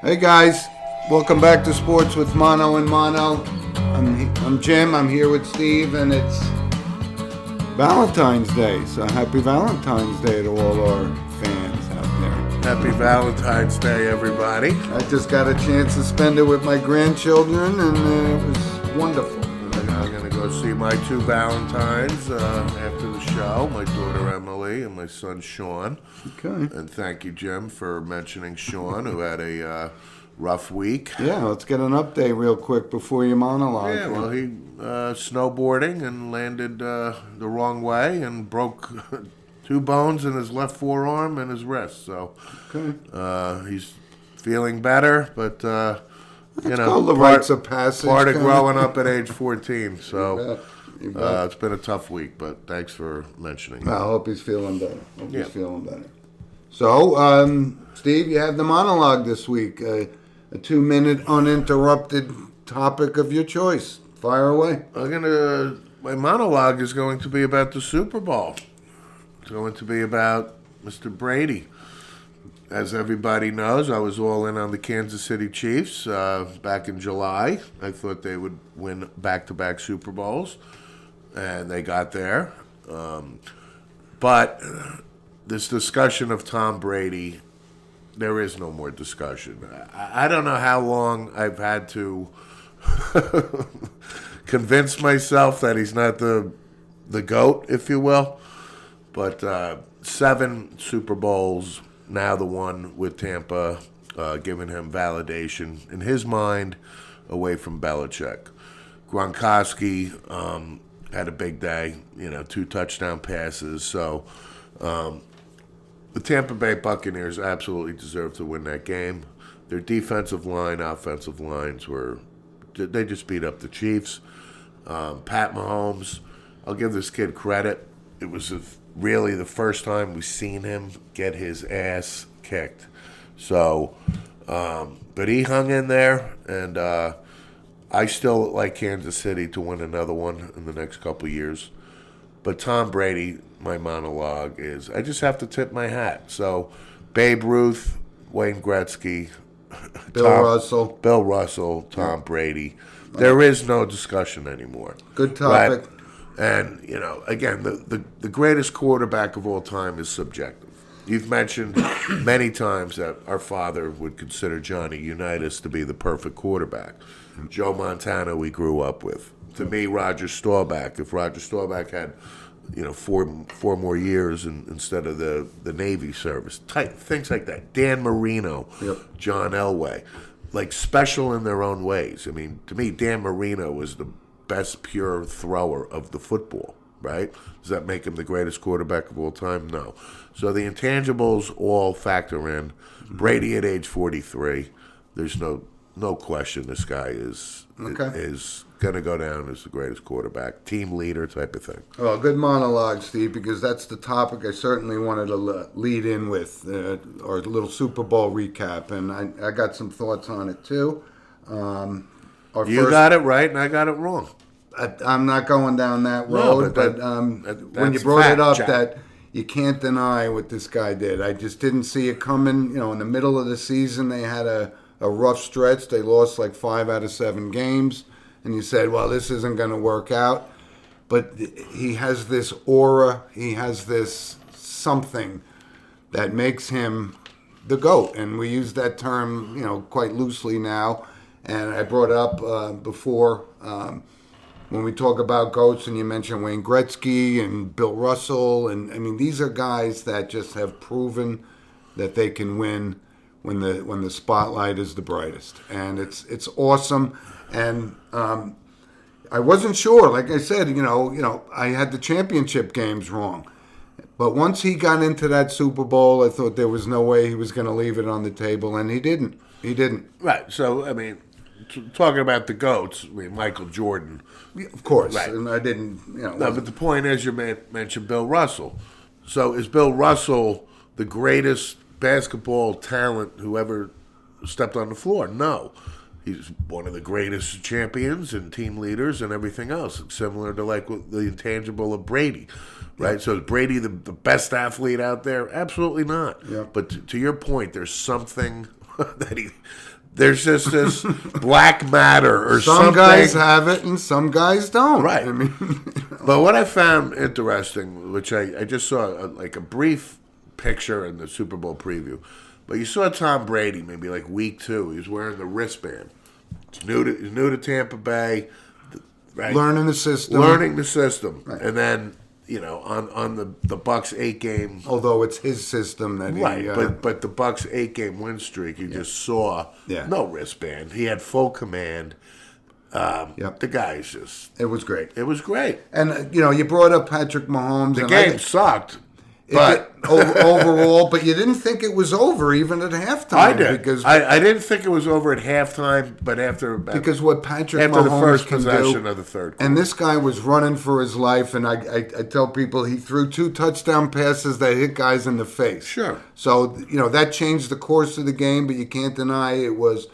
Hey guys, welcome back to Sports with Mono and Mono. I'm Jim. I'm here with Steve, and it's Valentine's Day. So happy Valentine's Day to all our fans out there. Happy Valentine's Day, everybody. I just got a chance to spend it with my grandchildren, and it was wonderful. I'm going to go see my two Valentines after the show, my daughter Emily and my son Sean. Okay. And thank you, Jim, for mentioning Sean, who had a rough week. Yeah, let's get an update real quick before you monologue. Yeah, well, he snowboarding and landed the wrong way and broke two bones in his left forearm and his wrist. So he's feeling better, but It's called the rites of passage. Part of growing up at age 14. So You bet. it's been a tough week, but thanks for mentioning I that. hope he's feeling better. Yeah. He's feeling better. So, Steve, you have the monologue this week. A 2-minute uninterrupted topic of your choice. Fire away. My monologue is going to be about the Super Bowl. It's going to be about Mr. Brady. As everybody knows, I was all in on the Kansas City Chiefs back in July. I thought they would win back-to-back Super Bowls, and they got there. But this discussion of Tom Brady, there is no more discussion. I don't know how long I've had to convince myself that he's not the GOAT, if you will. But 7 Super Bowls, now the one with Tampa, giving him validation in his mind away from Belichick. Gronkowski had a big day, 2 touchdown passes. So the Tampa Bay Buccaneers absolutely deserve to win that game. Their defensive line, offensive lines they just beat up the Chiefs. Pat Mahomes, I'll give this kid credit. It was really the first time we've seen him get his ass kicked. So, but he hung in there, and I still like Kansas City to win another one in the next couple of years. But Tom Brady, my monologue is, I just have to tip my hat. So, Babe Ruth, Wayne Gretzky, Bill Russell, Tom Brady. There is no discussion anymore. Good topic. Right? And, again, the greatest quarterback of all time is subjective. You've mentioned many times that our father would consider Johnny Unitas to be the perfect quarterback. Joe Montana we grew up with. To me, Roger Staubach. If Roger Staubach had, 4 more years instead of the Navy service, things like that. Dan Marino, John Elway, like special in their own ways. I mean, to me, Dan Marino was the best pure thrower of the football, right? Does that make him the greatest quarterback of all time? No. So the intangibles all factor in. Brady at age 43, there's no question this guy is going to go down as the greatest quarterback, team leader type of thing. Well, good monologue, Steve, because that's the topic I certainly wanted to lead in with, or a little Super Bowl recap, and I got some thoughts on it too. You got it right, and I got it wrong. I'm not going down that road, but when you brought it up, Jack, that you can't deny what this guy did. I just didn't see it coming. In the middle of the season, they had a rough stretch. They lost like 5 out of 7 games, and you said, well, this isn't going to work out. But he has this aura. He has this something that makes him the GOAT, and we use that term, quite loosely now. And I brought up before when we talk about GOATs, and you mentioned Wayne Gretzky and Bill Russell, and I mean these are guys that just have proven that they can win when the spotlight is the brightest, and it's awesome. And I wasn't sure, like I said, I had the championship games wrong, but once he got into that Super Bowl, I thought there was no way he was going to leave it on the table, and he didn't. Right. So I mean, talking about the GOATs, Michael Jordan. Of course. Right. And I didn't, No, but the point is, you mentioned Bill Russell. So is Bill Russell the greatest basketball talent who ever stepped on the floor? No. He's one of the greatest champions and team leaders and everything else, similar to like the intangible of Brady, right? Yeah. So is Brady the best athlete out there? Absolutely not. Yeah. But to your point, there's something There's just this black matter or something. Some guys have it and some guys don't. Right. I mean, But what I found interesting, which I just saw like a brief picture in the Super Bowl preview, but you saw Tom Brady maybe like week 2. He was wearing the wristband. He's new to Tampa Bay. Right? learning the system. Right. And then, on the Bucks 8-game. Although it's his system that he... Right, but the Bucks 8-game win streak, you just saw no wristband. He had full command. The guy's just... It was great. It was great. And, you brought up Patrick Mahomes. The game sucked. But overall, but you didn't think it was over even at halftime. I did. Because I didn't think it was over at halftime, but because what Patrick after Mahomes the first can possession do, of the third quarter. and this guy was running for his life, and I tell people he threw 2 touchdown passes that hit guys in the face. Sure. So that changed the course of the game, but you can't deny it was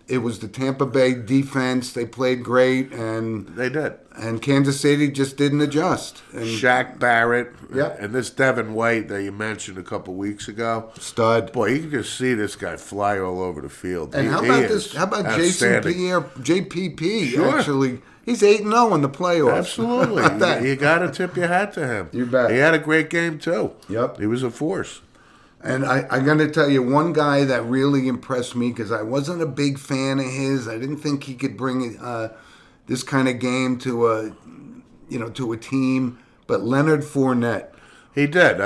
the Tampa Bay defense. They played great, and They did. And Kansas City just didn't adjust. And Shaq Barrett, Yep. and this Devin White that you mentioned a couple weeks ago. stud. Boy, you can just see this guy fly all over the field. And how about Jason Pierre, JPP? Sure. Actually, he's 8-0 in the playoffs. Absolutely. How about that? You got to tip your hat to him. You bet. He had a great game, too. Yep. He was a force. And I'm going to tell you one guy that really impressed me because I wasn't a big fan of his. I didn't think he could bring this kind of game to a team. But Leonard Fournette, He did.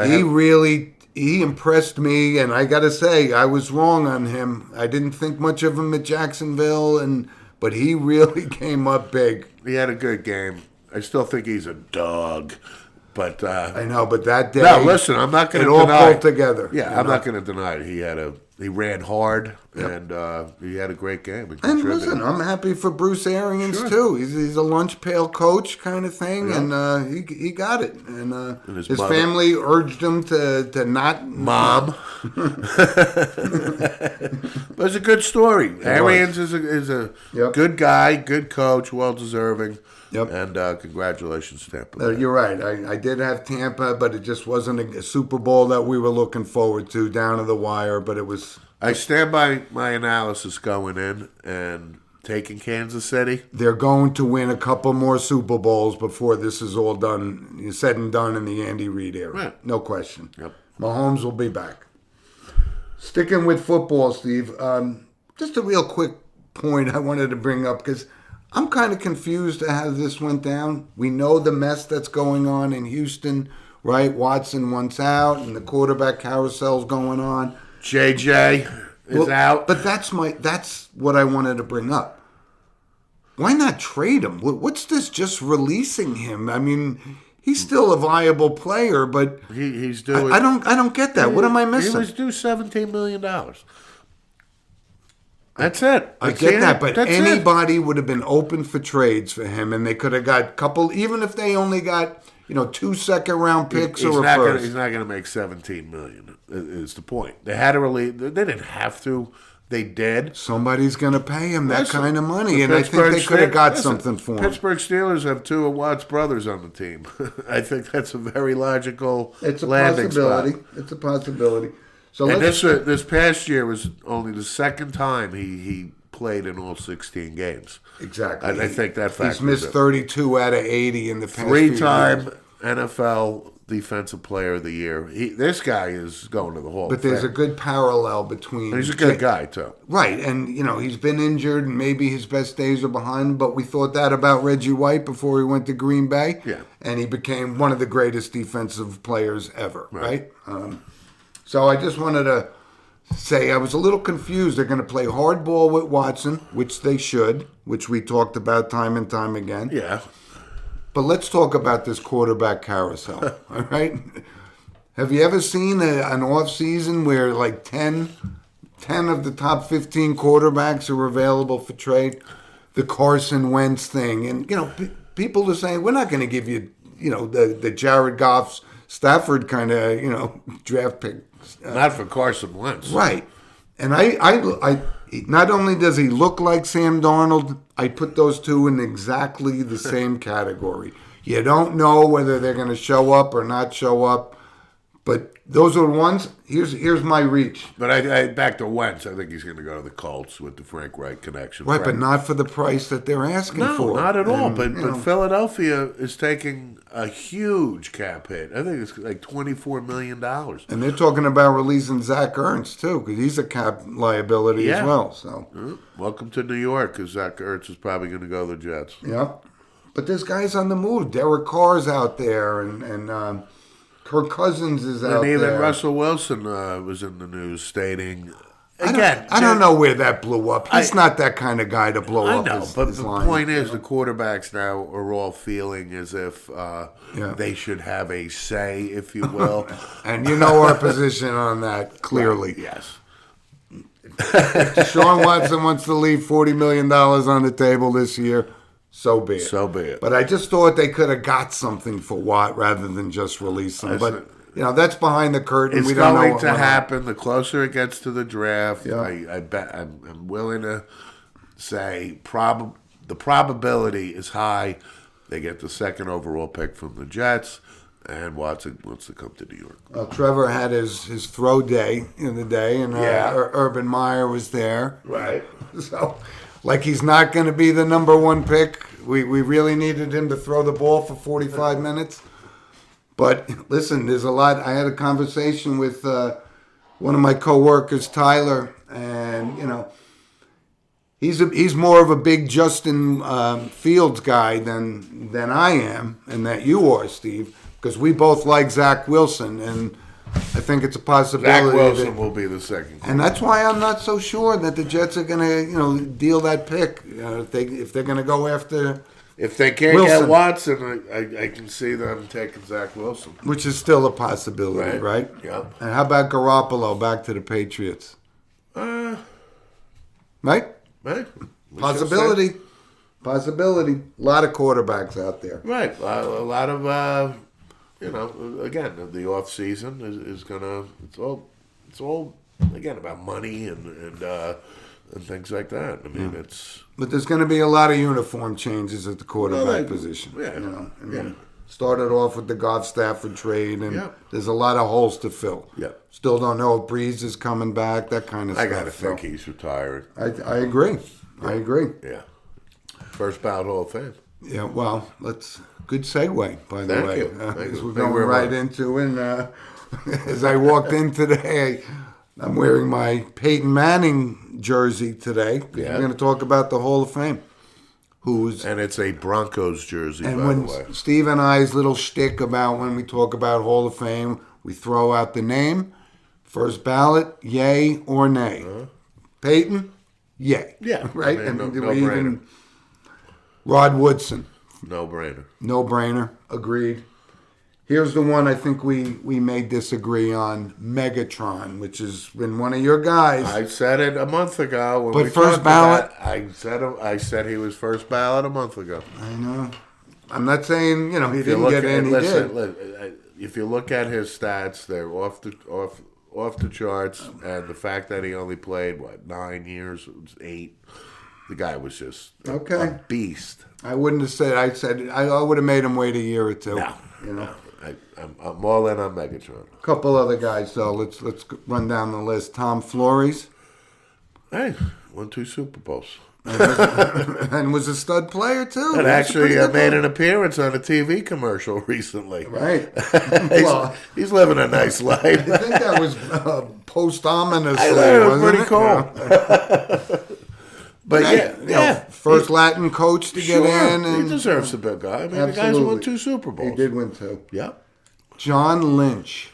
he impressed me, and I got to say I was wrong on him. I didn't think much of him at Jacksonville, but he really came up big. He had a good game. I still think he's a dog. But I know, but that day, no, listen, I'm not going to it all deny. pulled together. Yeah, I'm not going to deny it. He ran hard, and he had a great game. And listen, I'm happy for Bruce Arians too. He's a lunch pail coach kind of thing, and he got it. And his family urged him to not. Mom. But it's a good story. Arians is a good guy, good coach, well deserving. Yep. And congratulations, Tampa. You're right. I did have Tampa, but it just wasn't a Super Bowl that we were looking forward to down to the wire. But it was. I stand by my analysis going in and taking Kansas City. They're going to win a couple more Super Bowls before this is all done, said and done in the Andy Reid era. Right. No question. Yep. Mahomes will be back. Sticking with football, Steve, just a real quick point I wanted to bring up because I'm kind of confused at how this went down. We know the mess that's going on in Houston, right? Watson wants out and the quarterback carousel's going on. JJ is out. But that's what I wanted to bring up. Why not trade him? What's this just releasing him? I mean, he's still a viable player, but he's doing. I don't get that. What am I missing? He was due $17 million. That's it. I get that, but anybody would have been open for trades for him, and they could have got a couple, even if they only got 2 second-round picks or a first. He's not going to make $17 million. Is the point? They had to release. They didn't have to. They did. Somebody's going to pay him that kind of money, and I think they could have got something for him. Pittsburgh Steelers have 2 of Watt's brothers on the team. I think that's a very logical landing spot. It's a possibility. So and this past year was only the second time he played in all 16 games. Exactly. I think that factors. He's missed 32 out of 80 in the past 3-time NFL Defensive Player of the Year. This guy is going to the Hall. But there's a good parallel between. And he's a good guy too. Right, and he's been injured, and maybe his best days are behind. But we thought that about Reggie White before he went to Green Bay. Yeah, and he became one of the greatest defensive players ever. Right. So I just wanted to say I was a little confused. They're going to play hardball with Watson, which they should, which we talked about time and time again. Yeah. But let's talk about this quarterback carousel, all right? Have you ever seen an off-season where like 10 of the top 15 quarterbacks are available for trade? The Carson Wentz thing. And, people are saying, we're not going to give you, the Jared Goff's Stafford kind of, draft pick. Not for Carson Wentz. Right. And I not only does he look like Sam Darnold, I put those two in exactly the same category. You don't know whether they're going to show up or not show up. But those are the ones. Here's my reach. But I back to Wentz. I think he's going to go to the Colts with the Frank Reich connection. Right, but not for the price that they're asking for. No, not at all. But Philadelphia is taking a huge cap hit. I think it's like $24 million. And they're talking about releasing Zach Ertz, too, because he's a cap liability as well. So, welcome to New York, because Zach Ertz is probably going to go to the Jets. Yeah. But this guy's on the move. Derek Carr's out there, and Kirk Cousins is out there. And even Russell Wilson was in the news stating, I don't know where that blew up. He's not that kind of guy to blow up his but the line. point is, the quarterbacks now are all feeling as if they should have a say, if you will. And you know our position on that, clearly. Right. Yes. If Deshaun Watson wants to leave $40 million on the table this year, so be it. So be it. But I just thought they could have got something for Watt rather than just release him. But, that's behind the curtain. It's we don't going know to happen. The closer it gets to the draft, Yeah. I bet I'm willing to say the probability is high. They get the second overall pick from the Jets, and Watson wants to come to New York. Well, Trevor had his throw day in the day, and Urban Meyer was there. Right. So, like he's not going to be the number one pick. We really needed him to throw the ball for 45 minutes. But listen, there's a lot. I had a conversation with one of my coworkers, Tyler, and he's more of a big Justin Fields guy than I am, and that you are, Steve, because we both like Zach Wilson, and I think it's a possibility. Zach Wilson will be the second. And that's why I'm not so sure that the Jets are going to, deal that pick if they're going to go after. If they can't get Watson, I can see them taking Zach Wilson. Which is still a possibility, right? Yeah. And how about Garoppolo back to the Patriots? Right? Right. Possibility. A lot of quarterbacks out there. Right. A lot of, again, the off season is going to, it's all, again, about money and things like that. I mean, But there's going to be a lot of uniform changes at the quarterback position. Yeah. Started off with the Goff Stafford trade, and there's a lot of holes to fill. Yeah. Still don't know if Breeze is coming back, that kind of stuff. I got to think he's retired. I agree. I agree. Yeah. First ballot Hall of Fame. Yeah, well, good segue, by the way. Thank you. We're going right into it. And, as I walked in today, I'm wearing my Peyton Manning jersey today. Yeah. We're going to talk about the Hall of Fame. And it's a Broncos jersey, by the way. Steve and I's little shtick about when we talk about Hall of Fame, we throw out the name, first ballot, yay or nay. Peyton, yay. Yeah. Right? I mean, and no brainer. Rod Woodson. No brainer. No brainer. Agreed. Here's the one I think we may disagree on, Megatron, which has been one of your guys. I said it a month ago. When but first ballot? I said he was first ballot a month ago. I know. I'm not saying, he didn't get in, he did. If you look at his stats, they're off the charts, and the fact that he only played, 9 years, 8, the guy was just a beast. I wouldn't have said, I would have made him wait a year or two. No. I'm all in on Megatron. A couple other guys, though. Let's run down the list. Tom Flores. Hey, won 2 Super Bowls. And was a stud player, too. And actually made an appearance on a TV commercial recently. Right. he's living a nice life. I think that was post-ominously, wasn't pretty cool. But first Latin coach to get in. And he deserves a big guy. I mean, the guy's won 2 Super Bowls. He did win 2. Yep. John Lynch.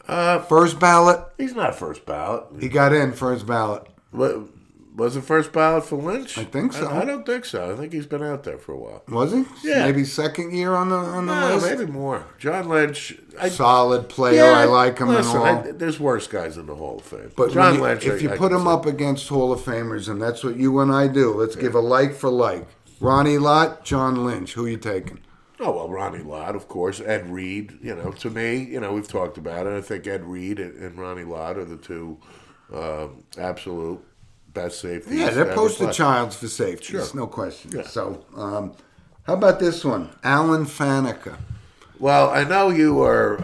First ballot? He's not first ballot. He got in first ballot. Was it first ballot for Lynch? I think so. I don't think so. I think he's been out there for a while. Was he? Yeah. Maybe second year on the list? Maybe more. John Lynch. Solid player. I like him and all. There's worse guys in the Hall of Fame. But John Lynch, if you put him up against Hall of Famers, and that's what you and I do, let's give a like for like. Ronnie Lott, John Lynch. Who are you taking? Oh, well, Ronnie Lott, of course. Ed Reed, to me, we've talked about it. I think Ed Reed and Ronnie Lott are the 2 absolute best safeties. Yeah, they're poster childs for safeties, no question. Yeah. So, how about this one? Alan Faneca. Well, I know you were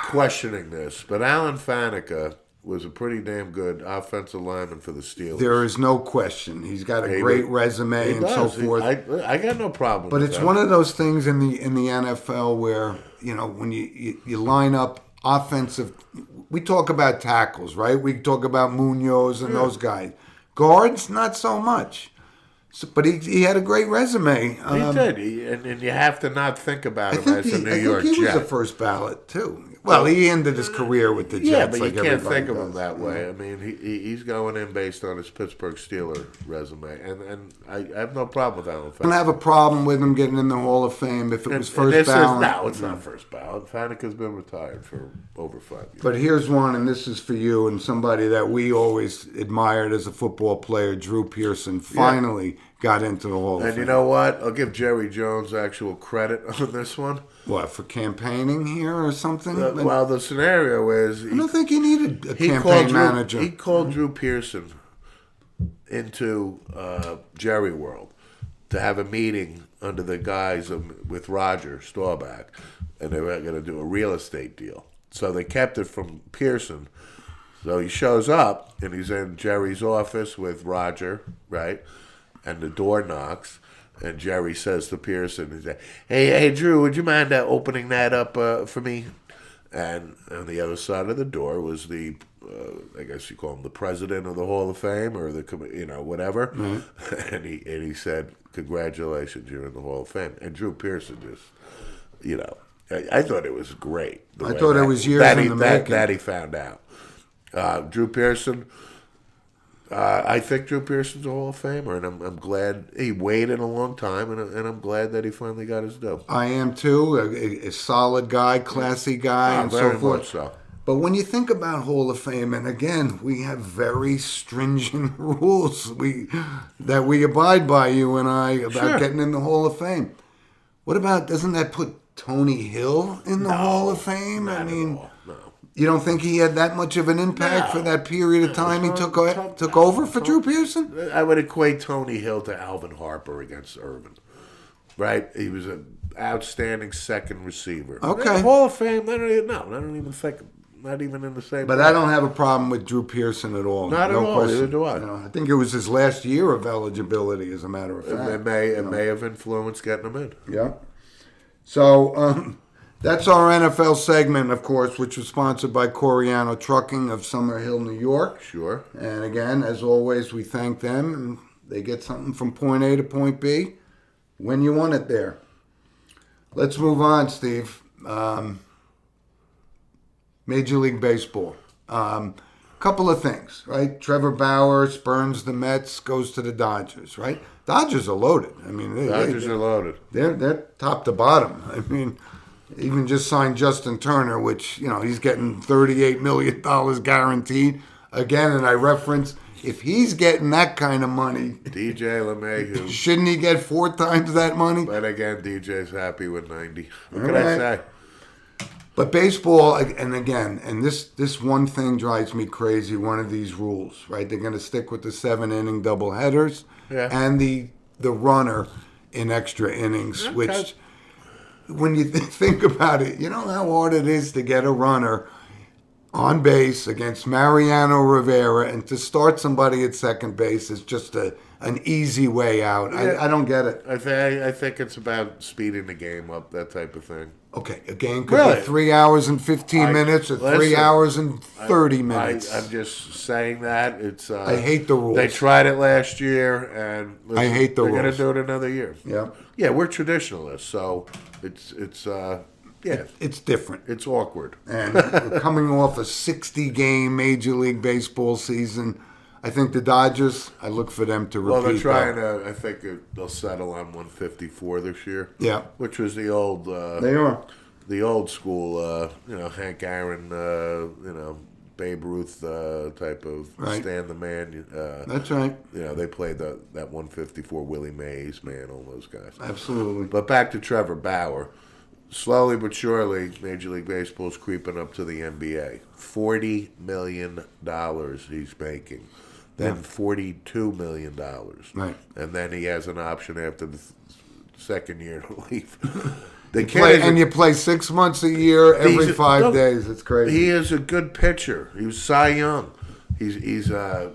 questioning this, but Alan Faneca was a pretty damn good offensive lineman for the Steelers. There is no question. He's got a great resume and so forth. I got no problem. But it's one of those things in the NFL where, you know, when you line up offensive, we talk about tackles, right? We talk about Munoz and those guys. Guards, not so much. So, but he had a great resume. He did, and you have to not think about him as a New York Jet. I think he was a first ballot too. Well, he ended his career with the Jets. Yeah, but like you can't think of does. him that way. I mean, he's going in based on his Pittsburgh Steelers resume, and I have no problem with Alan Faneca. I don't have a problem with him getting in the Hall of Fame if it was first ballot. No, it's not first ballot. Faneca's been retired for over 5 years. But here's one, and this is for you and somebody that we always admired as a football player, Drew Pearson, finally got into the Hall of Fame. And you know what? I'll give Jerry Jones actual credit on this one. What, for campaigning here or something? Well, the scenario is... I don't think he needed a campaign manager. He called Drew Pearson into Jerry World to have a meeting under the guise of with Roger Staubach, and they were going to do a real estate deal. So they kept it from Pearson. So he shows up, and he's in Jerry's office with Roger, right? And the door knocks. And Jerry says to Pearson, he said, hey, Drew, would you mind opening that up for me? And on the other side of the door was the, I guess you call him the president of the Hall of Fame or the, whatever. Mm-hmm. And he said, congratulations, you're in the Hall of Fame. And Drew Pearson just, I thought it was great. I thought it was years in the making. That he found out. Drew Pearson... I think Drew Pearson's a Hall of Famer, and I'm glad he waited a long time, and I'm glad that he finally got his due. I am too. A solid guy, classy guy, and so forth. Much so. But when you think about Hall of Fame, and again, we have very stringent rules that we abide by, you and I, about getting in the Hall of Fame. What about, doesn't that put Tony Hill in the Hall of Fame? I mean, no. You don't think he had that much of an impact for that period of time he took over for Drew Pearson? I would equate Tony Hill to Alvin Harper against Irvin. Right? He was an outstanding second receiver. Okay. Hall of Fame, I don't even think, not even in the same But way. I don't have a problem with Drew Pearson at all. Not at all, neither do I. I think it was his last year of eligibility, as a matter of fact. It may have influenced getting him in. Yeah. So, that's our NFL segment, of course, which was sponsored by Coriano Trucking of Summerhill, New York. Sure. And again, as always, we thank them, and they get something from point A to point B when you want it there. Let's move on, Steve. Major League Baseball. Couple of things, right? Trevor Bauer spurns the Mets, goes to the Dodgers, right? Dodgers are loaded. I mean, Dodgers are loaded. They're top to bottom. I mean, even just signed Justin Turner, which, he's getting $38 million guaranteed. Again, and I reference, if he's getting that kind of money, DJ LeMahieu. Shouldn't he get 4 times that money? But again, DJ's happy with 90. What can I say? But baseball, and this one thing drives me crazy, one of these rules, right? They're going to stick with the 7-inning doubleheaders and the runner in extra innings, which... When you think about it, you know how hard it is to get a runner on base against Mariano Rivera, and to start somebody at second base is just an easy way out. Yeah. I don't get it. I think it's about speeding the game up, that type of thing. Okay, a game could be 3 hours and 15 minutes or 3 hours and 30 minutes. I'm just saying that. It's. I hate the rules. They tried it last year, and I hate the rules. They're going to do it another year. Yeah. Yeah, we're traditionalists, so it's it's different. It's awkward. And we're coming off a 60-game Major League Baseball season. I think the Dodgers, I look for them to repeat. Well, they're trying to, I think they'll settle on 154 this year. Yeah. Which was the old... they are. The old school, Hank Aaron, Babe Ruth type of stand the man. That's right. They played that 154 Willie Mays, man, all those guys. Absolutely. But back to Trevor Bauer. Slowly but surely, Major League Baseball is creeping up to the NBA. $40 million he's making. Then $42 million. Right. And then he has an option after the second year to leave. You play 6 months a year, every 5 days. It's crazy. He is a good pitcher. He was Cy Young. He's got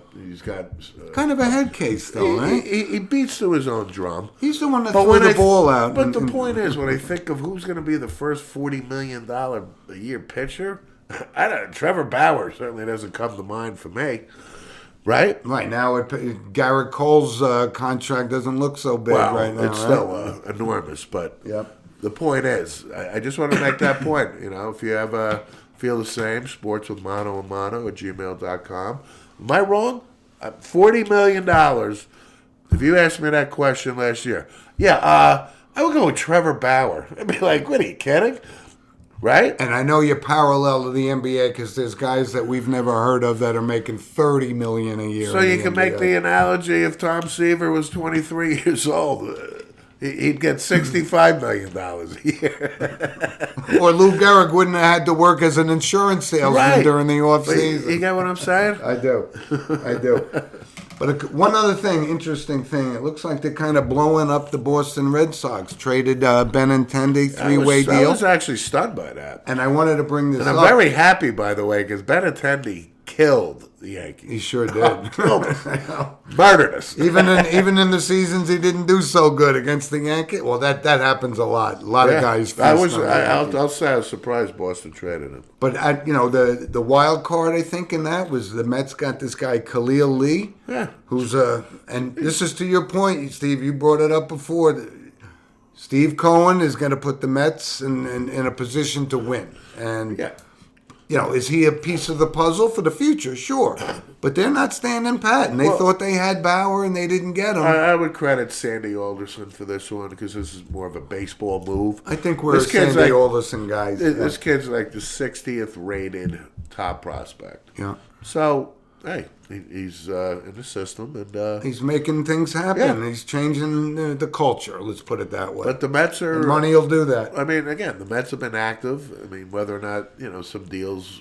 kind of a head case though, right? He beats to his own drum. He's the one that threw the ball out. But the point is, when I think of who's going to be the first $40 million a year pitcher, I don't. Trevor Bauer certainly doesn't come to mind for me. Right? Right now, Garrett Cole's contract doesn't look so big right now. It's still enormous, but the point is, I just want to make that point. If you have feel the same, sportswithmano@gmail.com. Am I wrong? $40 million. If you asked me that question last year, I would go with Trevor Bauer. I'd be like, what are you kidding? Right? And I know you're parallel to the NBA because there's guys that we've never heard of that are making $30 million a year. So you can make the analogy if Tom Seaver was 23 years old, he'd get $65 million a year. Or Lou Gehrig wouldn't have had to work as an insurance salesman during the off season. You get what I'm saying? I do. But one other interesting thing, it looks like they're kind of blowing up the Boston Red Sox. Traded Benintendi, three-way deal. I was actually stunned by that. And I wanted to bring this up. And I'm very happy, by the way, because Benintendi killed the Yankees. He sure did. Killed us. Murdered us. Even in the seasons he didn't do so good against the Yankees. Well, that happens a lot. A lot of guys. I'll say I was surprised Boston traded him. But the wild card I think in that was the Mets got this guy Khalil Lee. Yeah. Who's and this is to your point, Steve. You brought it up before. Steve Cohen is going to put the Mets in a position to win, and. Yeah. Is he a piece of the puzzle for the future? Sure. But they're not standing pat, and they thought they had Bauer, and they didn't get him. I would credit Sandy Alderson for this one, because this is more of a baseball move. I think we're Sandy Alderson guys. This kid's like the 60th rated top prospect. Yeah. So, hey, he's in the system, and he's making things happen. Yeah. He's changing the culture, let's put it that way. But the Mets are... And money will do that. I mean, again, the Mets have been active. I mean, whether or not, some deals,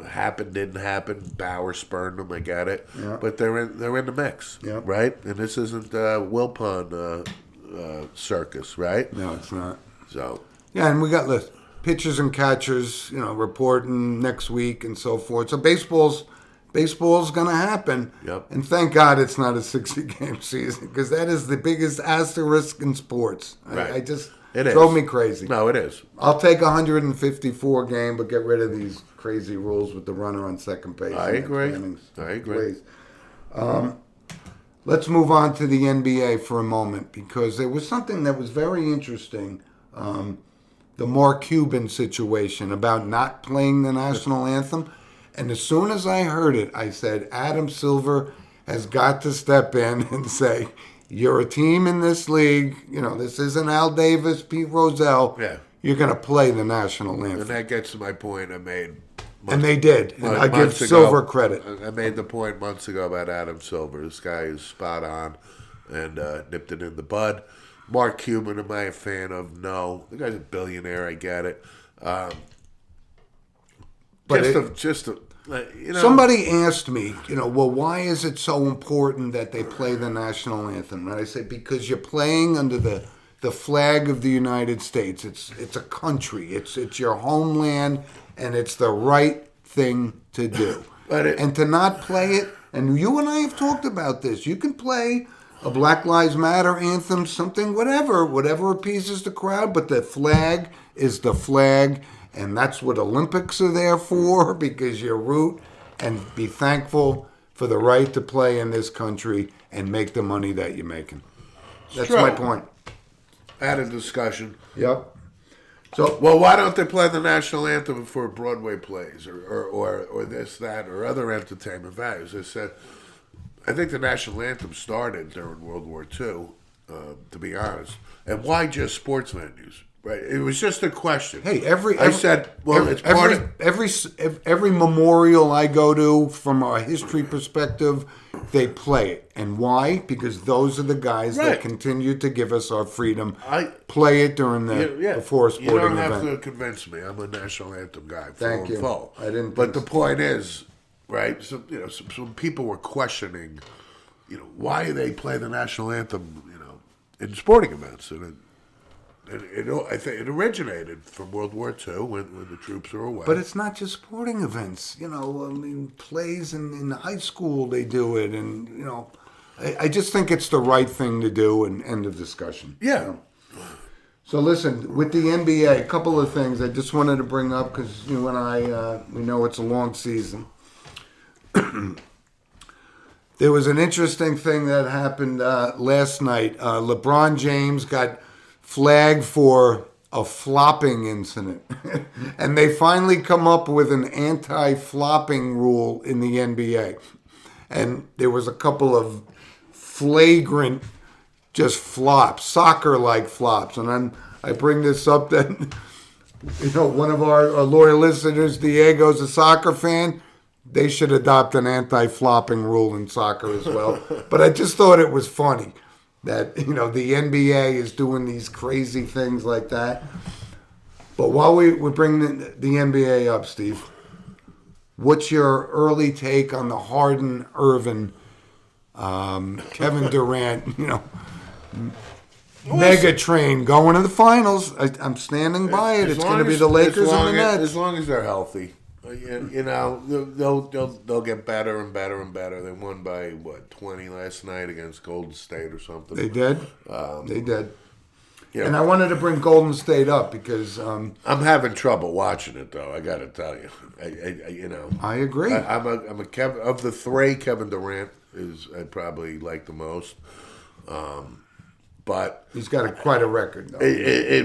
happened, didn't happen. Bauer spurned them, I get it. Yeah. But they're in the mix, right? And this isn't Wilpon circus, right? No, it's not. So... Yeah, and we got pitchers and catchers, reporting next week and so forth. So baseball's going to happen. Yep. And thank God it's not a 60-game season, because that is the biggest asterisk in sports. Right. It drove me crazy. No, it is. I'll take 154 game, but get rid of these crazy rules with the runner on second base. I agree. Let's move on to the NBA for a moment, because there was something that was very interesting. The Mark Cuban situation about not playing the national anthem. And as soon as I heard it, I said, Adam Silver has got to step in and say, you're a team in this league. This isn't Al Davis, Pete Rozelle. Yeah. You're going to play the national anthem. And that gets to my point I made. And they did. And I give Silver credit. I made the point months ago about Adam Silver. This guy is spot on and nipped it in the bud. Mark Cuban, am I a fan of? No. The guy's a billionaire. I get it. Somebody asked me, well, why is it so important that they play the national anthem? And I say, because you're playing under the flag of the United States. It's a country. It's your homeland, and it's the right thing to do. And to not play it, and you and I have talked about this, you can play a Black Lives Matter anthem, something, whatever appeases the crowd, but the flag is the flag. And that's what Olympics are there for, because you root and be thankful for the right to play in this country and make the money that you're making. That's my point. Had a discussion. Yep. So, well, why don't they play the national anthem for Broadway plays or this, that, or other entertainment values? I said, I think the national anthem started during World War II, to be honest. And why just sports venues? Right, it was just a question. Hey, every memorial I go to from a history perspective, they play it, and why? Because those are the guys that continue to give us our freedom. Play it during before a sporting event. You don't have to convince me. I'm a national anthem guy. Thank you. I didn't. But the point is, right? So some people were questioning, why they play the national anthem, in sporting events, and I think it originated from World War II when the troops were away. But it's not just sporting events. I mean, plays in high school, they do it. And, I just think it's the right thing to do, and end of discussion. Yeah. So listen, with the NBA, a couple of things I just wanted to bring up because you and I, we know it's a long season. There was an interesting thing that happened last night. LeBron James got flagged for a flopping incident. And they finally come up with an anti-flopping rule in the NBA. And there was a couple of flagrant just flops, soccer-like flops. And then I bring this up that, one of our loyal listeners, Diego's a soccer fan. They should adopt an anti-flopping rule in soccer as well. But I just thought it was funny that, the NBA is doing these crazy things like that. But while we bring the NBA up, Steve, what's your early take on the Harden, Irvin, Kevin Durant, mega train going to the finals? I'm standing by it. It's going to be the Lakers and the Nets. As long as they're healthy. They'll get better and better and better. They won by 20 last night against Golden State or something. They did. They did. Yeah. And I wanted to bring Golden State up because I'm having trouble watching it though. I got to tell you, I agree. I'm a of the three. Kevin Durant is I probably like the most. But he's got quite a record, though. You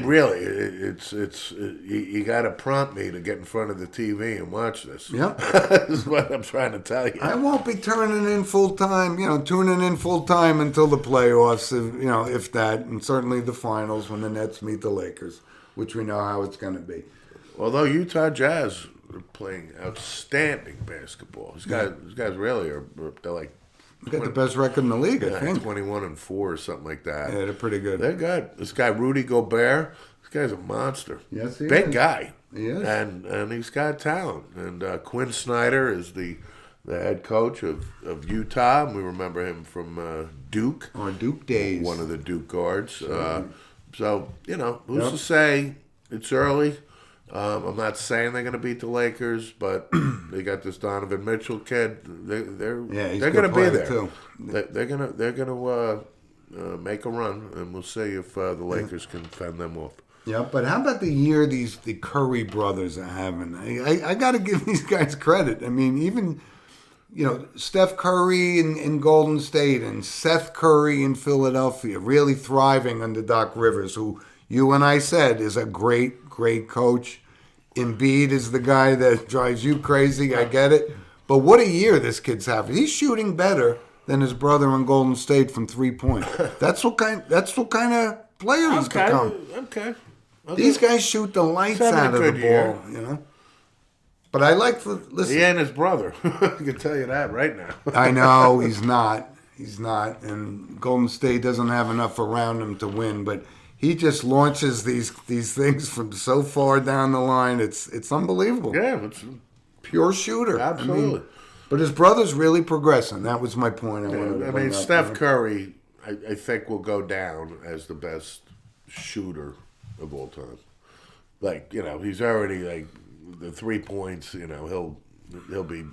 got to prompt me to get in front of the TV and watch this. Yep. This is what I'm trying to tell you. I won't be tuning in full time until the playoffs, if that, and certainly the finals when the Nets meet the Lakers, which we know how it's going to be. Although Utah Jazz are playing outstanding basketball. These guys really are. They're like. Got the best record in the league, I think. 21-4 or something like that. Yeah, they're pretty good. They're good. This guy, Rudy Gobert, this guy's a monster. Yes, he is. Big guy. He is. And he's got talent. And Quinn Snyder is the head coach of Utah. We remember him from Duke. Or Duke days. One of the Duke guards. Sure. Who's to say it's early? I'm not saying they're going to beat the Lakers, but they got this Donovan Mitchell kid. They're going to be there. Too. They're going to make a run, and we'll see if the Lakers can fend them off. Yeah, but how about the year the Curry brothers are having? I got to give these guys credit. I mean, even Steph Curry in Golden State and Seth Curry in Philadelphia, really thriving under Doc Rivers, who you and I said is a great coach. Embiid is the guy that drives you crazy. I get it. But what a year this kid's having. He's shooting better than his brother in Golden State from 3-point. That's what kind of player he's become. Okay. These guys shoot the lights out of the ball, But I like to listen. He and his brother. I can tell you that right now. I know he's not. He's not. And Golden State doesn't have enough around him to win, but he just launches these things from so far down the line. It's unbelievable. Yeah, it's pure shooter. Absolutely. But his brother's really progressing. That was my point. Steph Curry, I think, will go down as the best shooter of all time. He's already the 3 points. He'll be.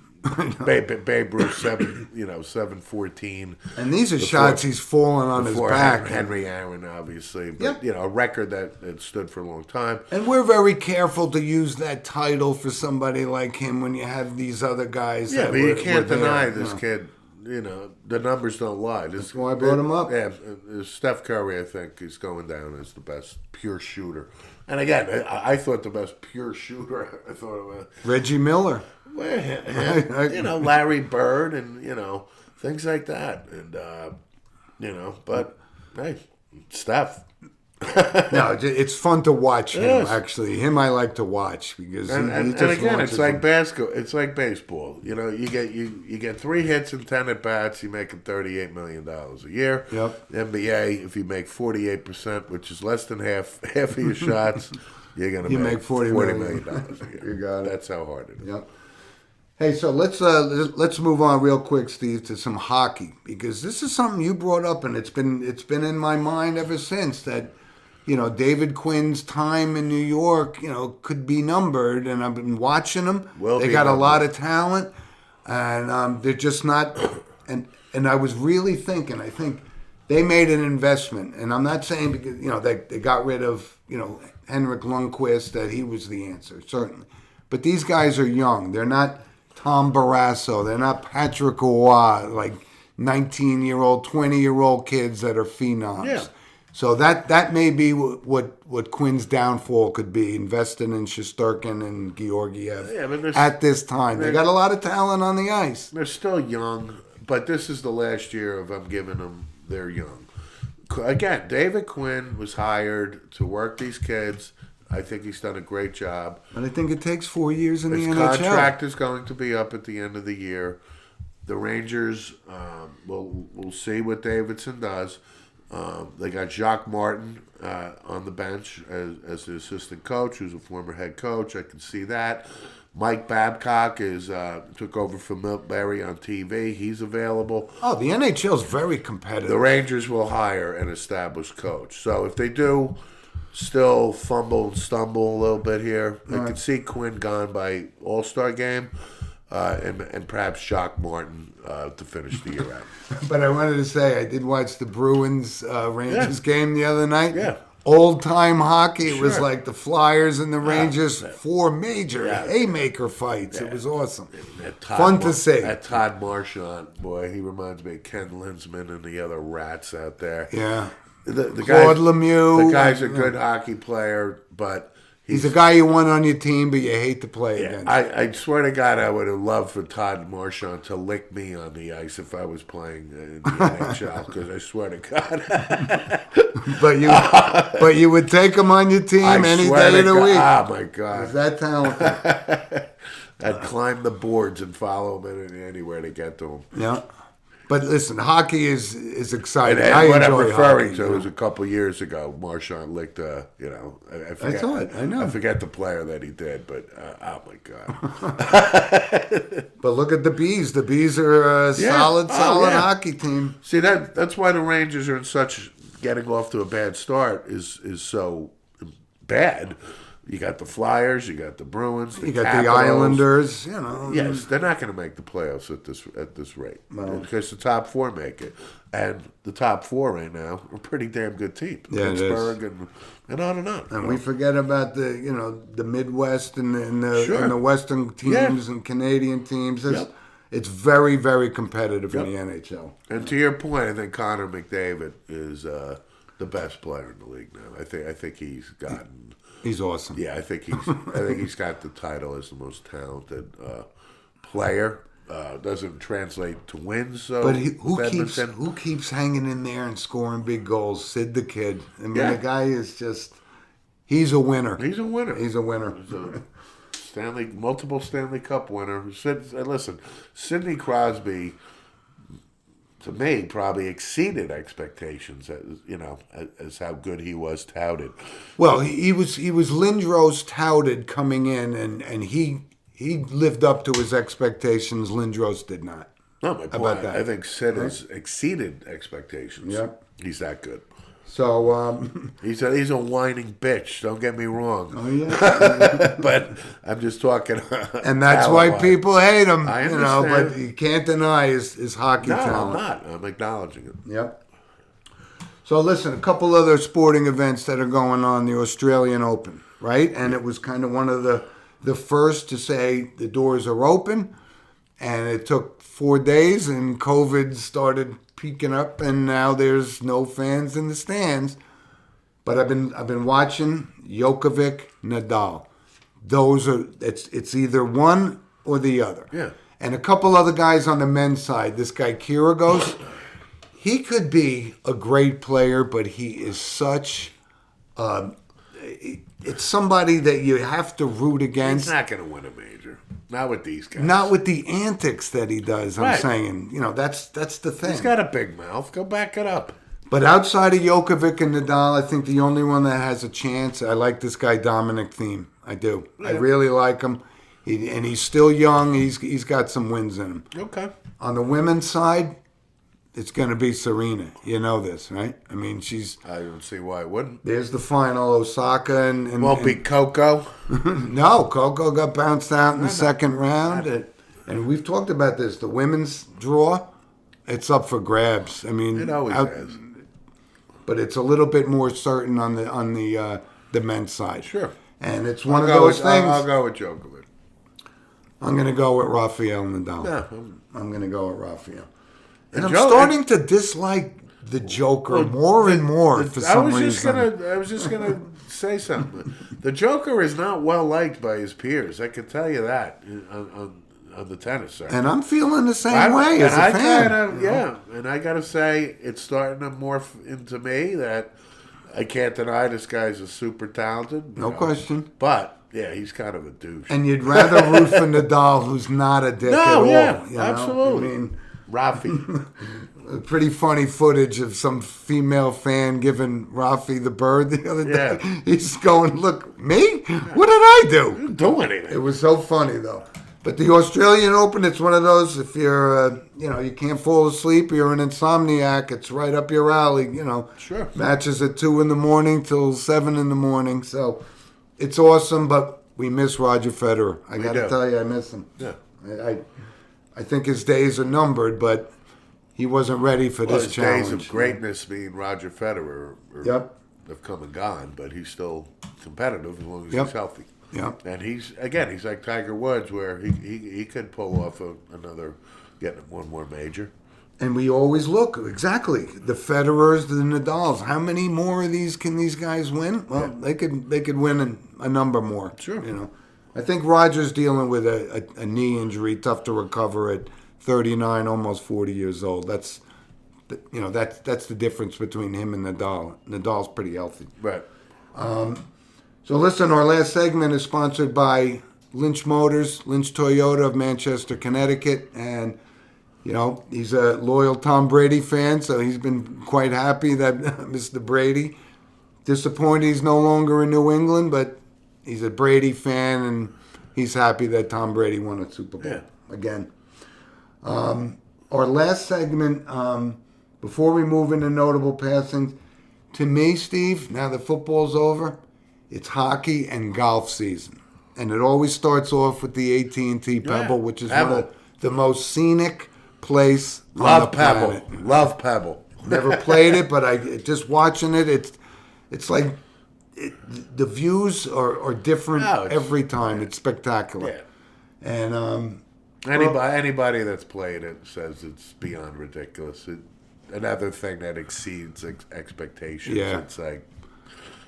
Babe Ruth 7-14. And these are shots he's falling on his back. Henry Aaron, obviously, but a record that stood for a long time. And we're very careful to use that title for somebody like him when you have these other guys. Yeah, but you can't deny this kid. The numbers don't lie. That's why I brought him up. Yeah, Steph Curry, I think, is going down as the best pure shooter. And again, I thought the best pure shooter. I thought Reggie Miller. Well, Larry Bird and, things like that. And, but, hey, Steph. No, it's fun to watch him, actually. Him I like to watch because he just again, it's like basketball. It's like baseball. You get 3 hits and 10 at-bats, you're making $38 million a year. Yep. NBA, if you make 48%, which is less than half of your shots, you're going to make $40 million a year. You got it. That's how hard it is. Yep. Hey, so let's move on real quick, Steve, to some hockey because this is something you brought up and it's been in my mind ever since that David Quinn's time in New York, could be numbered, and I've been watching them. They got a lot of talent, and they're just not. And I was really thinking, I think they made an investment, and I'm not saying because they got rid of Henrik Lundqvist that he was the answer, certainly, but these guys are young. They're not Tom Barrasso. They're not Patrick Roy, like 19-year-old, 20-year-old kids that are phenoms. Yeah. So that may be what Quinn's downfall could be, investing in Shesterkin and Georgiev at this time. They got a lot of talent on the ice. They're still young, but this is the last year of I'm giving them they're young. Again, David Quinn was hired to work these kids. I think he's done a great job. And I think it takes 4 years in the NHL. His contract is going to be up at the end of the year. The Rangers, we'll see what Davidson does. They got Jacques Martin on the bench as the assistant coach, who's a former head coach. I can see that. Mike Babcock took over for Milt Berry on TV. He's available. Oh, the NHL is very competitive. The Rangers will hire an established coach. So if they do still fumble and stumble a little bit here, I can see Quinn gone by All-Star game. And perhaps Jacques Martin to finish the year out. But I wanted to say, I did watch the Bruins Rangers game the other night. Yeah. Old-time hockey. It was like the Flyers and the Rangers, 4 major haymaker fights. Yeah. It was awesome. Fun to see. That Todd Marchand, boy, he reminds me of Ken Linsman and the other rats out there. Yeah. The Claude Lemieux. The guy's a good hockey player, but... He's a guy you want on your team, but you hate to play against. I swear to God, I would have loved for Todd Marchand to lick me on the ice if I was playing in the NHL, because I swear to God. but you would take him on your team any day of the week. Oh, my God. He's that talented. I'd climb the boards and follow him anywhere to get to him. Yeah. But listen, hockey is exciting. And what I'm referring to is a couple years ago, Marchand licked I forget, I know. I forget the player that he did, but oh my God. But look at the Bees. The Bees are a solid hockey team. See, that's why the Rangers are in such getting off to a bad start is so bad. You got the Flyers, you got the Bruins, you got the Islanders. Yes, they're not going to make the playoffs at this rate because the top 4 make it, and the top 4 right now are a pretty damn good team. Yeah, Pittsburgh and on and on. And we forget about the Midwest and the Western teams and Canadian teams. It's very, very competitive in the NHL. And to your point, I think Connor McDavid is the best player in the league now. I think he's gotten. He's awesome. Yeah, I think he's got the title as the most talented player. Doesn't translate to wins. So, but who keeps hanging in there and scoring big goals? Sid the Kid. I mean, the guy is he's a winner. He's a winner. He's a winner. He's a multiple Stanley Cup winner. Listen, Sidney Crosby, to me, probably exceeded expectations. As how good he was touted. Well, he was Lindros touted coming in, and he lived up to his expectations. Lindros did not. No, my point. I think Sid has exceeded expectations. Yep, he's that good. So he's a whining bitch. Don't get me wrong. Oh yeah, but I'm just talking. And that's why people hate him. I understand. But you can't deny his hockey talent. No, I'm not. I'm acknowledging it. Yep. So listen, a couple other sporting events that are going on. The Australian Open, right? And it was kind of one of the first to say the doors are open, and it took 4 days, and COVID started peaking up, and now there's no fans in the stands. But I've been watching Djokovic, Nadal. It's either one or the other. Yeah. And a couple other guys on the men's side. This guy Kyrgios, he could be a great player, but he is such. It's somebody that you have to root against. He's not going to win a major. Not with these guys. Not with the antics that he does, I'm saying. That's the thing. He's got a big mouth. Go back it up. But outside of Djokovic and Nadal, I think the only one that has a chance, I like this guy Dominic Thiem. I do. Yeah. I really like him. And he's still young. He's got some wins in him. Okay. On the women's side, it's going to be Serena. You know this, right? I mean, I don't see why it wouldn't. There's the final, Osaka and Won't be Coco. No, Coco got bounced out in the second round. And we've talked about this. The women's draw, it's up for grabs. I mean, It always is. But it's a little bit more certain on the men's side. Sure. And it's one of those things. I'll go with Djokovic. I'm going to go with Rafael Nadal. Yeah. I'm going to go with Rafael. And I'm Joe- starting to dislike the Joker more and more for some reason. I was just gonna say something. The Joker is not well liked by his peers. I can tell you that on the tennis circuit. And I'm feeling the same way as a fan. And I gotta say, it's starting to morph into me that I can't deny this guy's a super talented. No question. But yeah, he's kind of a douche. And you'd rather root for Nadal, who's not a dick at all. Yeah, you know? absolutely. I mean, Rafi. pretty funny footage of some female fan giving Rafi the bird the other day. Yeah. He's going, look, me? What did I do? Didn't do anything. It was so funny, though. But the Australian Open, it's one of those, if you're, you can't fall asleep, you're an insomniac, it's right up your alley, Sure. Matches at 2 in the morning till 7 in the morning. So it's awesome, but we miss Roger Federer. I got to tell you, I miss him. Yeah. I think his days are numbered, but he wasn't ready for this His challenge. days of greatness being Roger Federer have come and gone, but he's still competitive as long as he's healthy. Yep. And he's like Tiger Woods, where he could pull off getting one more major. And we always look, exactly, the Federers, the Nadals. How many more of these can these guys win? Well, they could win a number more. Sure. I think Roger's dealing with a knee injury, tough to recover at 39, almost 40 years old. That's the difference between him and Nadal. Nadal's pretty healthy. Right. So listen, our last segment is sponsored by Lynch Motors, Lynch Toyota of Manchester, Connecticut. And, he's a loyal Tom Brady fan, so he's been quite happy that Mr. Brady, disappointed he's no longer in New England, but he's a Brady fan, and he's happy that Tom Brady won a Super Bowl again. Our last segment, before we move into notable passings, to me, Steve, now that football's over, it's hockey and golf season. And it always starts off with the AT&T Pebble, which is one of the most scenic place on the planet. Love Pebble. Never played it, but just watching it, it's like the views are different every time. It's spectacular. Yeah. And anybody that's played it says it's beyond ridiculous. Another thing that exceeds expectations. Yeah. It's like,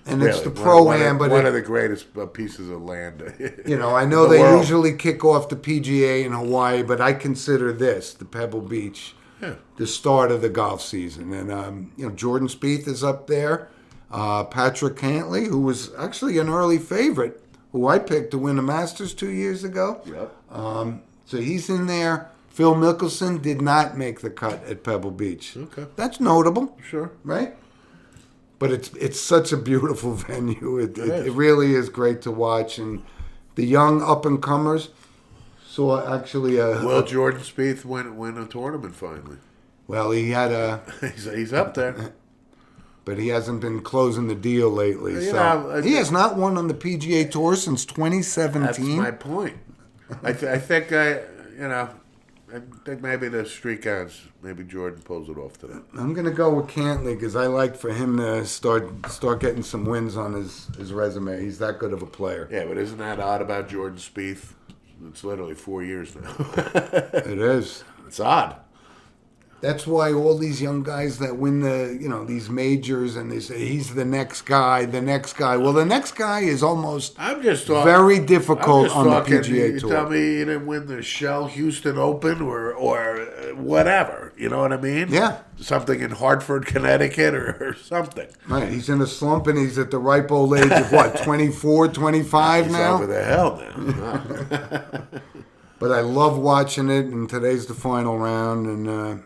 and it's the Pro-Am, but one of the greatest pieces of land. I know they usually kick off the PGA in Hawaii, but I consider this, the Pebble Beach, the start of the golf season. And Jordan Spieth is up there. Patrick Cantlay, who was actually an early favorite, who I picked to win the Masters 2 years ago. Yep. So he's in there. Phil Mickelson did not make the cut at Pebble Beach. Okay. That's notable. Sure. Right? But it's such a beautiful venue. It really is great to watch. And the young up-and-comers saw actually Will Jordan Spieth win a tournament finally? Well, he had he's up there. But he hasn't been closing the deal lately. He has not won on the PGA Tour since 2017. That's my point. I think maybe the streak ends. Maybe Jordan pulls it off today. I'm going to go with Cantlay because I like for him to start getting some wins on his resume. He's that good of a player. Yeah, but isn't that odd about Jordan Spieth? It's literally 4 years now. It is. It's odd. That's why all these young guys that win these majors and they say he's the next guy. Well, the next guy is almost very difficult on the PGA Tour. You tell me he didn't win the Shell Houston Open or whatever. You know what I mean? Yeah. Something in Hartford, Connecticut or something. Right. He's in a slump and he's at the ripe old age of what, 24, 25 he's now? Over the hell now. But I love watching it, and today's the final round, and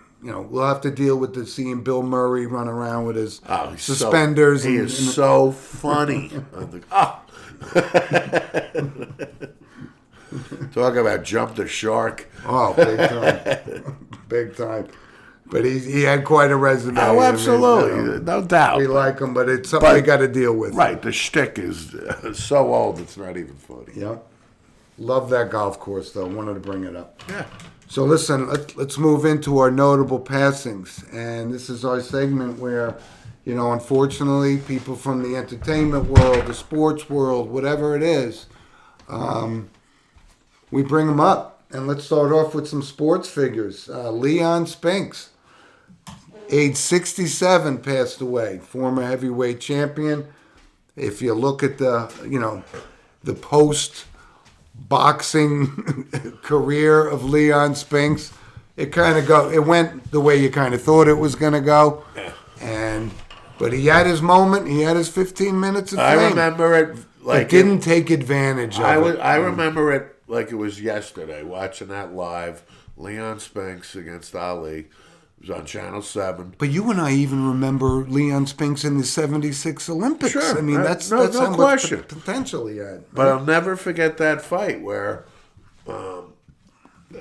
we'll have to deal with seeing Bill Murray run around with his suspenders. He is so funny. Talk about jump the shark. Oh, big time. Big time. But he had quite a resume. Oh, absolutely. No doubt. We like him, but it's something we got to deal with. Right. The shtick is so old, it's not even funny. Yeah. Love that golf course, though. Wanted to bring it up. Yeah. So listen, let's move into our notable passings. And this is our segment where, unfortunately, people from the entertainment world, the sports world, whatever it is, we bring them up. And let's start off with some sports figures. Leon Spinks, age 67, passed away. Former heavyweight champion. If you look at the post-boxing career of Leon Spinks, it went the way you kind of thought it was going to go. But he had his moment. He had his 15 minutes of fame. I remember it like it didn't take advantage of it. I remember it like it was yesterday, watching that live. Leon Spinks against Ali. It was on Channel 7. But you and I even remember Leon Spinks in the 76 Olympics. Sure. I mean, that's no how question. much potential he had. But I'll never forget that fight where,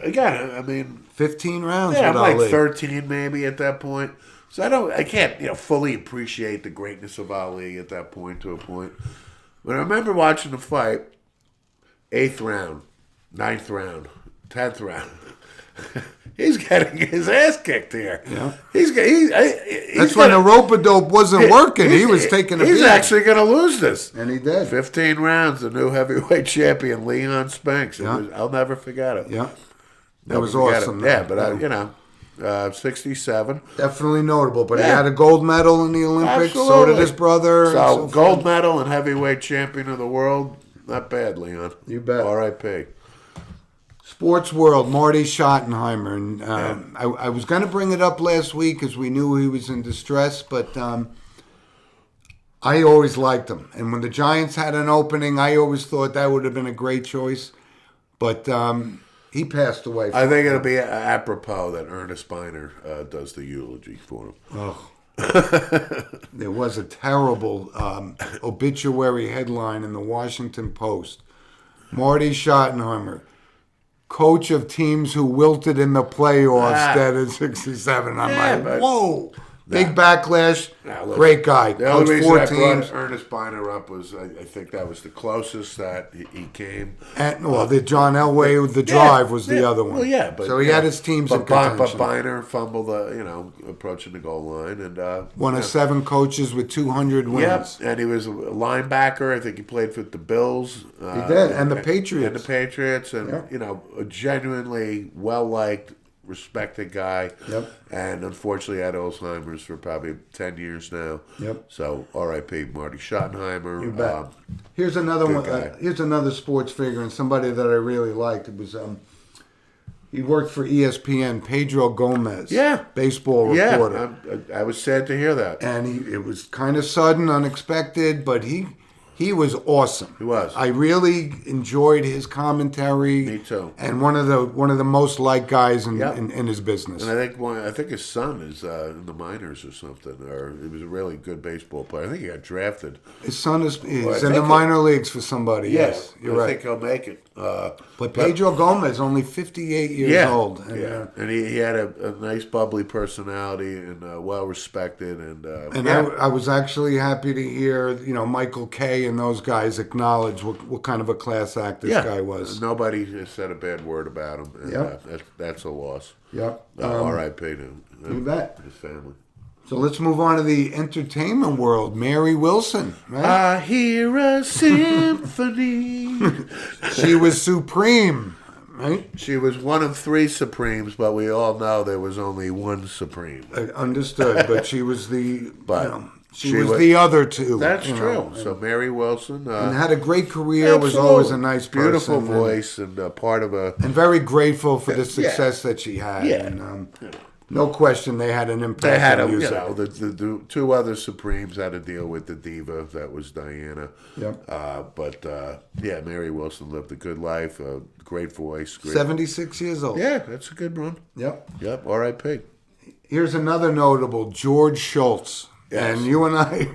again, I mean... 15 rounds yeah, with I'm like Ali. 13 maybe at that point. So I can't fully appreciate the greatness of Ali at that point to a point. But I remember watching the fight, 8th round, 9th round, 10th round. He's getting his ass kicked here. Yeah. That's when the rope-a-dope wasn't working. He was taking a beat. He's actually going to lose this. And he did. 15 rounds, the new heavyweight champion, Leon Spinks. Yeah. I'll never forget it. Yeah. That was awesome. Yeah, but 67. Definitely notable. But he had a gold medal in the Olympics. Absolutely. So did his brother. So gold medal and heavyweight champion of the world. Not bad, Leon. You bet. R.I.P. Sports world, Marty Schottenheimer. And I was going to bring it up last week because we knew he was in distress, but I always liked him. And when the Giants had an opening, I always thought that would have been a great choice. But he passed away. I think it'll be apropos that Ernest Biner does the eulogy for him. Oh. There was a terrible obituary headline in the Washington Post. Marty Schottenheimer, coach of teams who wilted in the playoffs, dead at 67. I'm like, whoa. Big backlash. Great guy. The only reason 4 I teams. brought Ernest Biner up was I think that was the closest that he came. The John Elway with the drive was the other one. Well, yeah, but so he had his teams in contention. But Biner fumbled, approaching the goal line and one of 7 coaches with 200 wins. Yep, and he was a linebacker. I think he played for the Bills. He did, and the Patriots. And a genuinely well-liked, respected guy. Yep. And unfortunately had Alzheimer's for probably 10 years now. Yep. So R.I.P. Marty Schottenheimer. You bet. Here's another one. Here's another sports figure and somebody that I really liked. It was he worked for ESPN. Pedro Gomez. Yeah. Baseball reporter. I was sad to hear that. And it was kind of sudden, unexpected, but he was awesome. He was. I really enjoyed his commentary. Me too. And one of the most liked guys in his business. And I think his son is in the minors or something, or he was a really good baseball player. I think he got drafted. His son is in the minor leagues for somebody. Yes, you're right. I think he'll make it. But Pedro Gomez, only 58 years old. And, and he had a nice, bubbly personality and well respected. And I was actually happy to hear, Michael Kay and those guys acknowledge what kind of a class act this guy was. Nobody has said a bad word about him. And that's a loss. Yep. R.I.P. to you bet. His family. So let's move on to the entertainment world. Mary Wilson, right? I hear a symphony. She was supreme, right? She was one of 3 Supremes, but we all know there was only one Supreme. Understood, but she was the she was was the other 2. That's true. So Mary Wilson and had a great career. Was always a nice person. Beautiful voice and part of a and very grateful for the success that she had. Yeah. And, no question, they had an impact. They had on music. the 2 other Supremes had to deal with the diva that was Diana. Yep. But Mary Wilson lived a good life, a great voice. 76 years old. Yeah, that's a good run. Yep. R.I.P. Here's another notable, George Schultz. Yes. And you and I,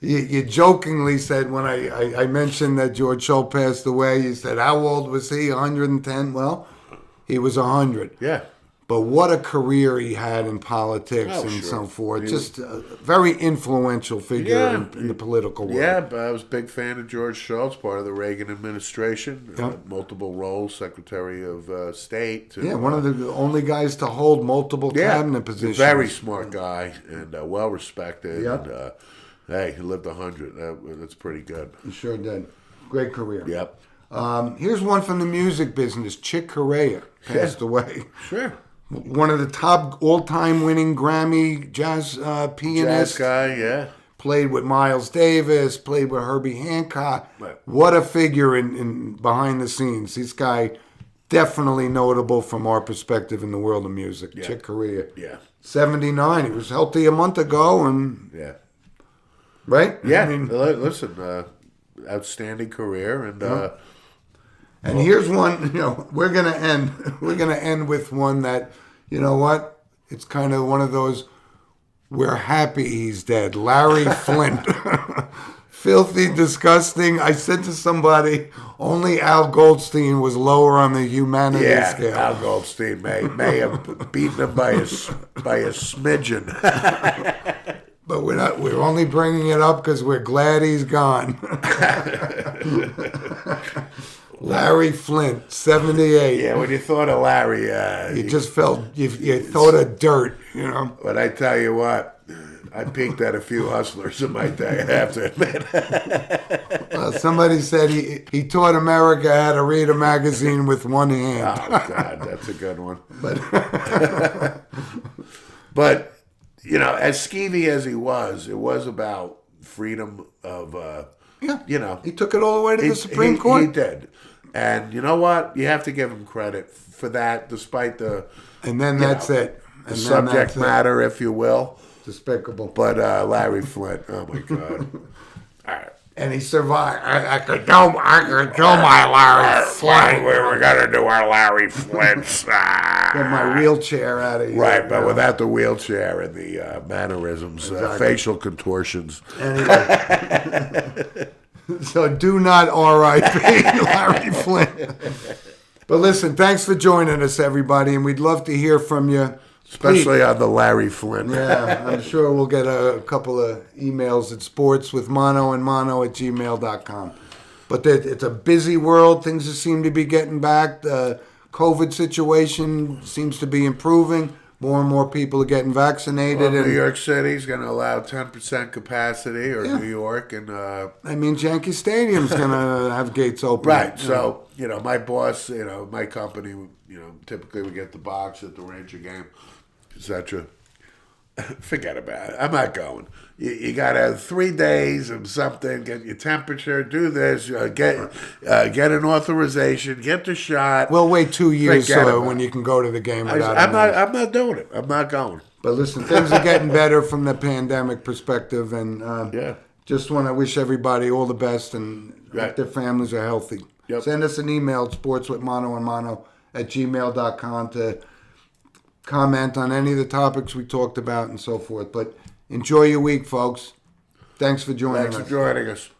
you jokingly said when I mentioned that George Schultz passed away, you said, how old was he? 110? Well, he was 100. Yeah. But what a career he had in politics so forth. Just a very influential figure in the political world. Yeah, but I was a big fan of George Shultz, part of the Reagan administration. Multiple roles, Secretary of State. One of the only guys to hold multiple cabinet positions. Very smart guy and well-respected. Yep. And, hey, he lived 100. That's pretty good. He sure did. Great career. Yep. Here's one from the music business. Chick Corea passed away. Sure. One of the top all-time winning Grammy jazz pianists. Jazz guy, yeah. Played with Miles Davis, played with Herbie Hancock. Right. What a figure in behind the scenes. This guy definitely notable from our perspective in the world of music. Yeah. Chick Corea. Yeah. 79. He was healthy a month ago and right? Yeah. Listen, outstanding career and here's one, we're gonna end with one that, you know what? It's kind of one of those, we're happy he's dead. Larry Flint. Filthy, disgusting. I said to somebody, only Al Goldstein was lower on the humanity scale. Al Goldstein may have beaten him by a smidgen. But we're only bringing it up because we're glad he's gone. Larry Flint, 78. Yeah, when you thought of Larry, you just felt you thought of dirt, But I tell you what, I peeked at a few hustlers in my day, I have to admit. Well, somebody said he taught America how to read a magazine with one hand. Oh, God, that's a good one. But as skeevy as he was, it was about freedom of, He took it all the way to the Supreme Court. He did. And you know what? You have to give him credit for that, despite the... And then that's it. The subject matter, if you will. Despicable. But Larry Flint, oh my God. All right. And he survived. I could do my Larry Flint. We're going to do our Larry Flints. Get my wheelchair out of here. Right, but without the wheelchair and the mannerisms, facial contortions. Anyway. So do not R.I.P. Larry Flint. But listen, thanks for joining us, everybody, and we'd love to hear from you. Especially on the Larry Flint. Yeah, I'm sure we'll get a couple of emails at sportswithmono@gmail.com. But it's a busy world. Things seem to be getting back. The COVID situation seems to be improving. More and more people are getting vaccinated. Well, New York City's going to allow 10% capacity, or New York. And that means Yankee Stadium's going to have gates open. Right. So, my boss, my company, typically we get the box at the Ranger game, etc. Forget about it. I'm not going. You got to have 3 days and something, get your temperature, do this, get an authorization, get the shot. We'll wait 2 years when you can go to the game without I'm not doing it. I'm not going. But listen, things are getting better from the pandemic perspective, and just want to wish everybody all the best and that their families are healthy. Yep. Send us an email at sportswithmono@gmail.com to comment on any of the topics we talked about and so forth. But enjoy your week, folks. Thanks for joining us. Thanks for joining us.